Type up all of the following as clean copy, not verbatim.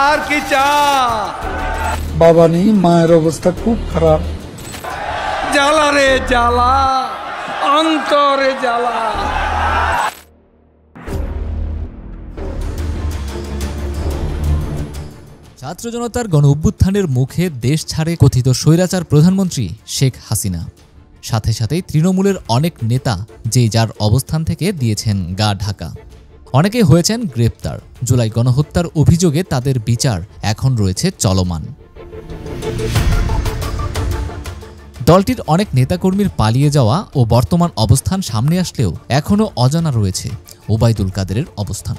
আর কি চা? বাবা নেই, মায়ের অবস্থা খুব খারাপ। জ্বালা রে জ্বালা, অন্তরে জ্বালা। ছাত্র জনতার গণ অভ্যুত্থানের মুখে দেশ ছাড়ে কথিত স্বৈরাচার প্রধানমন্ত্রী শেখ হাসিনা। সাথে সাথেই তৃণমূলের অনেক নেতা যেই যার অবস্থান থেকে দিয়েছেন গা ঢাকা। অনেকে হয়েছেন গ্রেপ্তার। জুলাই গণহত্যার অভিযোগে তাদের বিচার এখন রয়েছে চলমান। দলটির অনেক নেতাকর্মীর পালিয়ে যাওয়া ও বর্তমান অবস্থান সামনে আসলেও এখনও অজানা রয়েছে ওবায়দুল কাদেরের অবস্থান।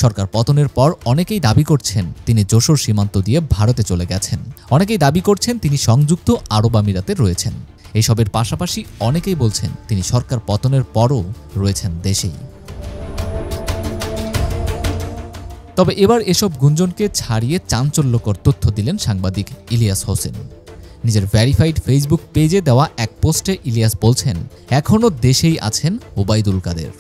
সরকার পতনের পর অনেকেই দাবি করছেন তিনি যশোর সীমান্ত দিয়ে ভারতে চলে গেছেন। অনেকেই দাবি করছেন তিনি সংযুক্ত আরব আমিরাতে রয়েছেন। এসবের পাশাপাশি অনেকেই বলছেন তিনি সরকার পতনের পরও রয়েছেন দেশেই। তবে এবার এসব গুঞ্জনকে ছাড়িয়ে চাঞ্চল্যকর তথ্য দিলেন সাংবাদিক ইলিয়াস হোসেন। নিজের ভেরিফাইড ফেসবুক পেজে দেওয়া এক পোস্টে ইলিয়াস বলছেন এখনও দেশেই আছেন ওবায়দুল কাদের।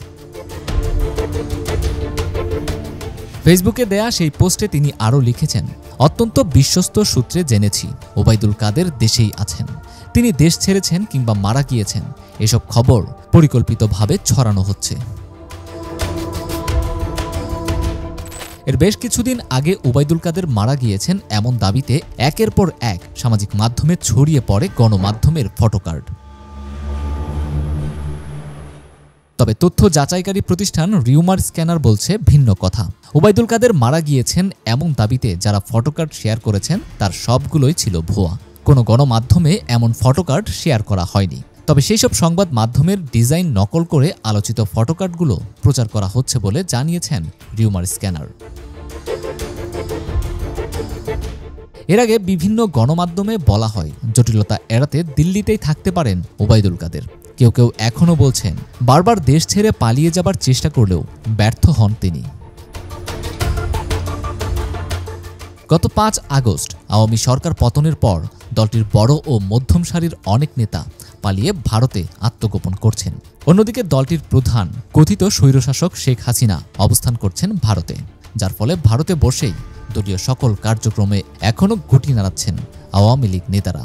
ফেসবুকে দেয়া সেই পোস্টে তিনি আরও লিখেছেন, অত্যন্ত বিশ্বস্ত সূত্রে জেনেছি ওবায়দুল কাদের দেশেই আছেন। তিনি দেশ ছেড়েছেন কিংবা মারা গিয়েছেন, এসব খবর পরিকল্পিতভাবে ছড়ানো হচ্ছে। এর বেশ কিছুদিন আগে ওবায়দুল কাদের মারা গিয়েছেন এমন দাবিতে একের পর এক সামাজিক মাধ্যমে ছড়িয়ে পড়ে গণমাধ্যমের ফটোকার্ড। তবে তথ্য যাচাইকারী প্রতিষ্ঠান রিউমার স্ক্যানার বলছে ভিন্ন কথা। ওবায়দুল কাদের মারা গিয়েছেন এমন দাবিতে যারা ফটোকার্ড শেয়ার করেছেন তার সবগুলোই ছিল ভুয়া। কোনো গণমাধ্যমে এমন ফটোকার্ড শেয়ার করা হয়নি। তবে সেই সব সংবাদ মাধ্যমের ডিজাইন নকল করে আলোচিত ফটোকার্ডগুলো প্রচার করা হচ্ছে বলে জানিয়েছেন রিউমার স্ক্যানার। এর আগে বিভিন্ন গণমাধ্যমে বলা হয় জটিলতা এড়াতে দিল্লিতেই থাকতে পারেন ওবায়দুল কাদের। কেউ কেউ এখনও বলছেন বারবার দেশ ছেড়ে পালিয়ে যাবার চেষ্টা করলেও ব্যর্থ হন তিনি। গত ৫ আগস্ট আওয়ামী সরকার পতনের পর দলটির বড় ও মধ্যম সারির অনেক নেতা পালিয়ে ভারতে আত্মগোপন করছেন। অন্যদিকে দলটির প্রধান কথিত স্বৈরশাসক শেখ হাসিনা অবস্থান করছেন ভারতে, যার ফলে ভারতে বসেই দলীয় সকল কার্যক্রমে এখনও ঘুঁটি নাড়াচ্ছেন আওয়ামী লীগ নেতারা।